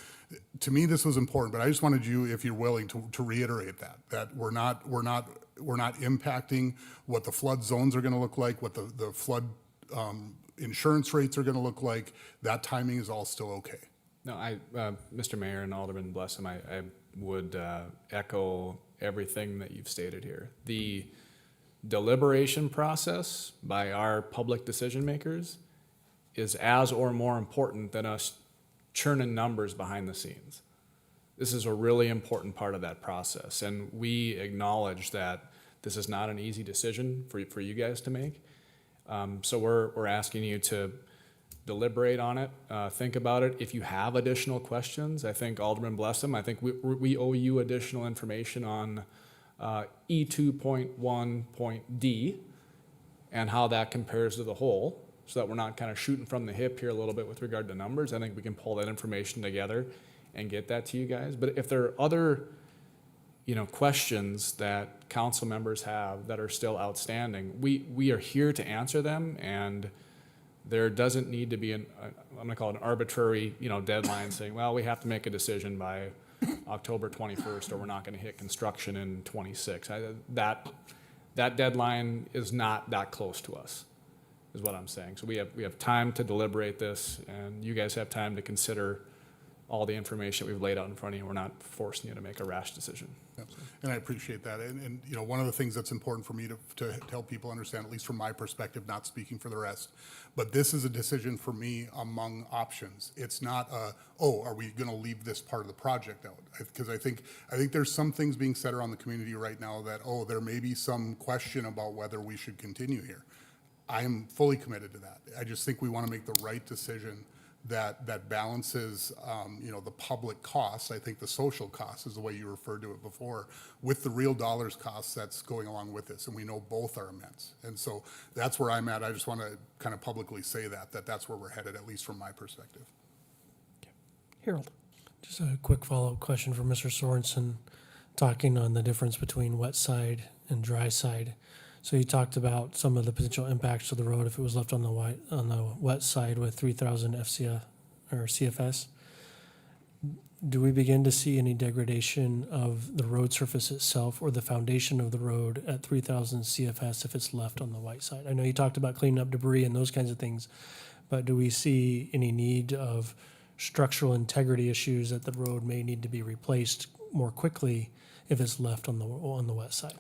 to me, this was important, but I just wanted you, if you're willing, to reiterate that we're not impacting what the flood zones are going to look like, what the flood insurance rates are going to look like. That timing is all still okay. No, Mr. Mayor and Alderman Blessum, I would echo everything that you've stated here. The deliberation process by our public decision makers is as or more important than us churning numbers behind the scenes. This is a really important part of that process, and we acknowledge that this is not an easy decision for you guys to make. So we're asking you to deliberate on it, think about it. If you have additional questions, I think Alderman Blessum, I think we owe you additional information on E2.1.D and how that compares to the whole, so that we're not kind of shooting from the hip here a little bit with regard to numbers. I think we can pull that information together and get that to you guys. But if there are other, questions that council members have that are still outstanding, we are here to answer them, and there doesn't need to be I'm gonna call it an arbitrary, deadline saying, well, we have to make a decision by October 21st or we're not gonna hit construction in 26. That deadline is not that close to us, is what I'm saying. So we have time to deliberate this, and you guys have time to consider all the information we've laid out in front of you. We're not forcing you to make a rash decision. Yep. And I appreciate that. And one of the things that's important for me to help people understand, at least from my perspective, not speaking for the rest, but this is a decision for me among options. It's not are we going to leave this part of the project out? Because I think there's some things being said around the community right now that, there may be some question about whether we should continue here. I am fully committed to that. I just think we want to make the right decision that balances, the public costs. I think the social costs is the way you referred to it before, with the real dollars costs that's going along with this. And we know both are immense. And so that's where I'm at. I just want to kind of publicly say that's where we're headed, at least from my perspective. Harold? Just a quick follow-up question for Mr. Sorensen, talking on the difference between wet side and dry side. So you talked about some of the potential impacts to the road if it was left on the wet side with 3,000 FCF or CFS. Do we begin to see any degradation of the road surface itself or the foundation of the road at 3,000 CFS if it's left on the white side? I know you talked about cleaning up debris and those kinds of things, but do we see any need of structural integrity issues that the road may need to be replaced more quickly if it's left on the wet side?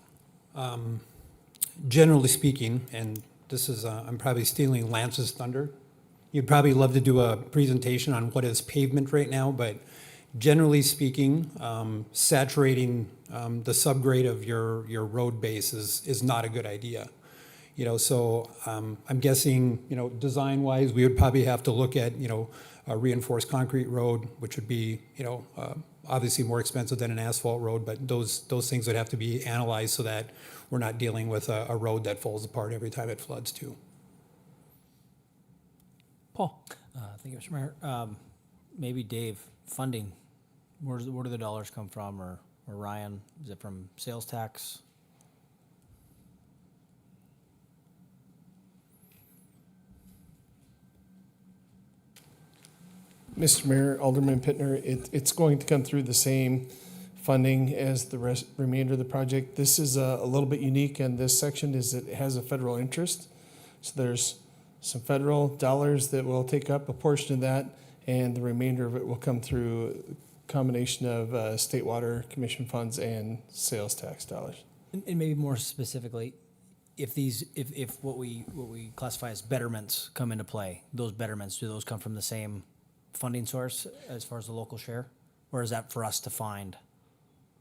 Generally speaking, and this is, I'm probably stealing Lance's thunder, you'd probably love to do a presentation on what is pavement right now, but generally speaking, saturating the subgrade of your road base is not a good idea. So I'm guessing, design-wise, we would probably have to look at, a reinforced concrete road, which would be, obviously more expensive than an asphalt road, but those things would have to be analyzed so that we're not dealing with a road that falls apart every time it floods too. Paul? Thank you, Mr. Mayor. Maybe Dave, funding, where do the dollars come from, or Ryan, is it from sales tax? Mr. Mayor, Alderman Pittner, it's going to come through the same funding as the remainder of the project. This is a little bit unique in this section is it has a federal interest. So there's some federal dollars that will take up a portion of that, and the remainder of it will come through a combination of state water commission funds and sales tax dollars. And maybe more specifically, if what we classify as betterments come into play, those betterments, do those come from the same funding source as far as the local share, or is that for us to find?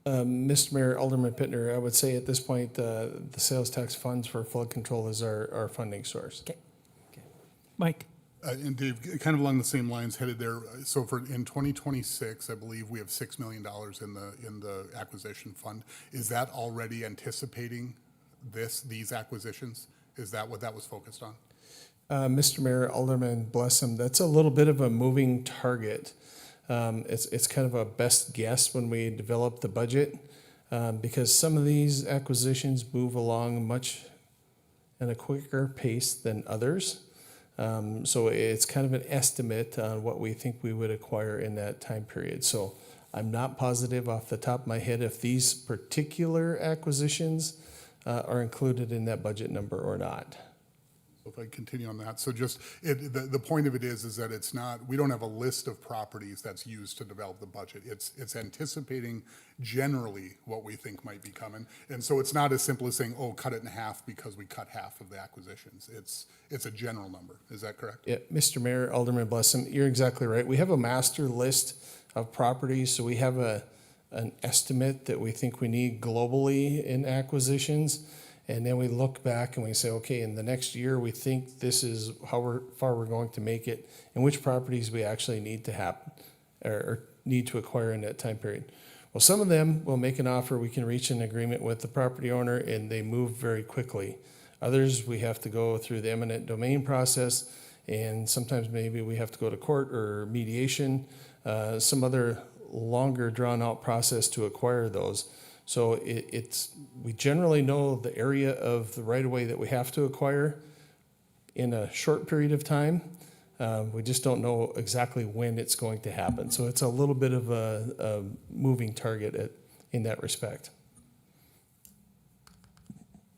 Mr. Mayor, Alderman Pittner, I would say at this point, the sales tax funds for flood control is our funding source. Mike? And Dave, kind of along the same lines, headed there, so in 2026, I believe we have $6 million in the acquisition fund. Is that already anticipating these acquisitions? Is that what that was focused on? Mr. Mayor, Alderman Blessum, that's a little bit of a moving target. It's kind of a best guess when we develop the budget, because some of these acquisitions move along much at a quicker pace than others. So it's kind of an estimate on what we think we would acquire in that time period. So I'm not positive off the top of my head if these particular acquisitions are included in that budget number or not. If I continue on that, so just, the point of it is that it's not, we don't have a list of properties that's used to develop the budget. It's anticipating generally what we think might be coming. And so it's not as simple as saying, oh, cut it in half because we cut half of the acquisitions. It's a general number. Is that correct? Yeah, Mr. Mayor, Alderman Blessum, you're exactly right. We have a master list of properties, so we have an estimate that we think we need globally in acquisitions. And then we look back and we say, okay, in the next year, we think this is how far we're going to make it, and which properties we actually need to happen or need to acquire in that time period. Well, some of them will make an offer, we can reach an agreement with the property owner, and they move very quickly. Others, we have to go through the eminent domain process, and sometimes maybe we have to go to court or mediation, some other longer drawn-out process to acquire those. So we generally know the area of the right-of-way that we have to acquire in a short period of time. We just don't know exactly when it's going to happen. So it's a little bit of a moving target in that respect.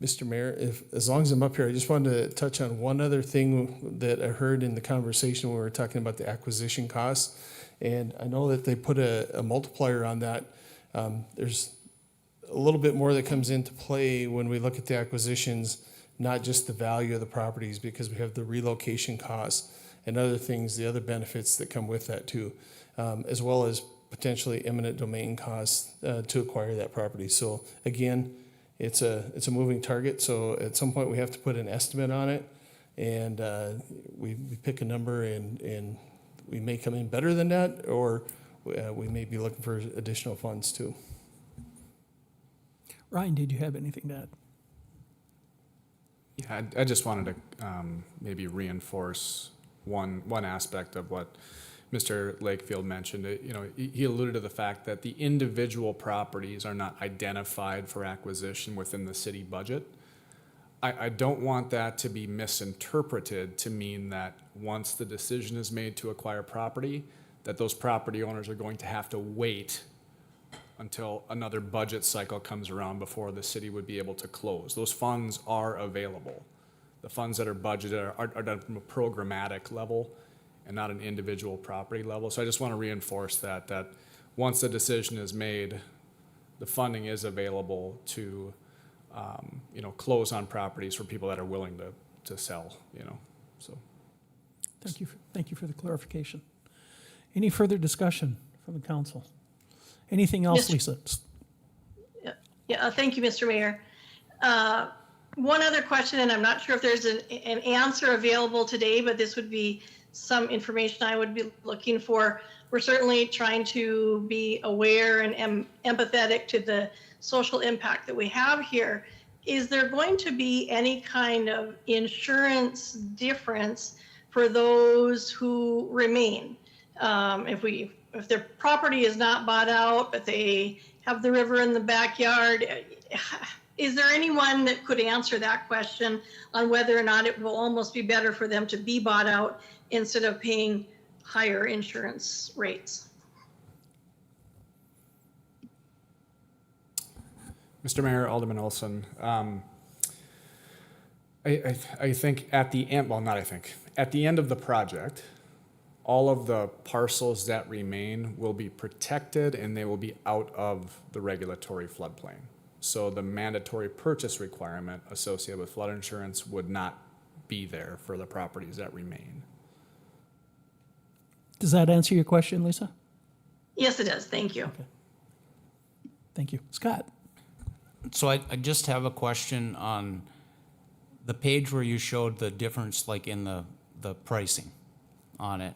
Mr. Mayor, as long as I'm up here, I just wanted to touch on one other thing that I heard in the conversation when we were talking about the acquisition costs. And I know that they put a multiplier on that. There's a little bit more that comes into play when we look at the acquisitions, not just the value of the properties, because we have the relocation costs and other things, the other benefits that come with that too, as well as potentially eminent domain costs to acquire that property. So again, it's a moving target. So at some point we have to put an estimate on it, and we pick a number, and we may come in better than that, or we may be looking for additional funds too. Ryan, did you have anything to add? Yeah, I just wanted to maybe reinforce one aspect of what Mr. Lakefield mentioned. He alluded to the fact that the individual properties are not identified for acquisition within the city budget. I don't want that to be misinterpreted to mean that once the decision is made to acquire property, that those property owners are going to have to wait until another budget cycle comes around before the city would be able to close. Those funds are available. The funds that are budgeted are done from a programmatic level and not an individual property level. So I just want to reinforce that once the decision is made, the funding is available to close on properties for people that are willing to sell, so. Thank you for the clarification. Any further discussion from the council? Anything else, Lisa? Yeah, thank you, Mr. Mayor. One other question, and I'm not sure if there's an answer available today, but this would be some information I would be looking for. We're certainly trying to be aware and empathetic to the social impact that we have here. Is there going to be any kind of insurance difference for those who remain? If their property is not bought out, but they have the river in the backyard, is there anyone that could answer that question on whether or not it will almost be better for them to be bought out instead of paying higher insurance rates? Mr. Mayor, Alderman Olson, I think at the end, at the end of the project, all of the parcels that remain will be protected and they will be out of the regulatory floodplain. So the mandatory purchase requirement associated with flood insurance would not be there for the properties that remain. Does that answer your question, Lisa? Yes, it does. Thank you. Okay. Thank you. Scott? So I just have a question on the page where you showed the difference, like in the pricing on it.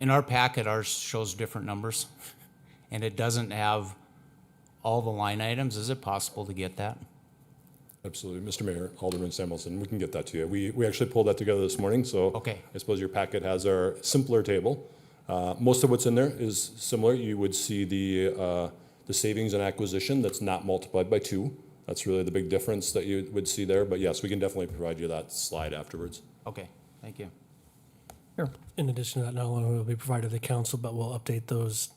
In our packet, ours shows different numbers, and it doesn't have all the line items. Is it possible to get that? Absolutely. Mr. Mayor, Alderman Samuelson, we can get that to you. We actually pulled that together this morning, so Okay. I suppose your packet has our simpler table. Most of what's in there is similar. You would see the savings and acquisition that's not multiplied by 2. That's really the big difference that you would see there. But yes, we can definitely provide you that slide afterwards. Okay, thank you. Here. In addition to that, not only will it be provided to the council, but we'll update those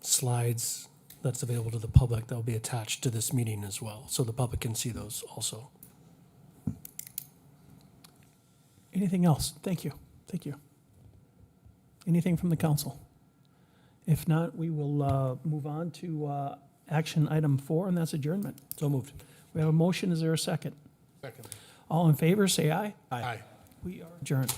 slides that's available to the public that will be attached to this meeting as well, so the public can see those also. Anything else? Thank you. Thank you. Anything from the council? If not, we will move on to action item 4, and that's adjournment. So moved. We have a motion. Is there a second? Second. All in favor, say aye. Aye. We are adjourned.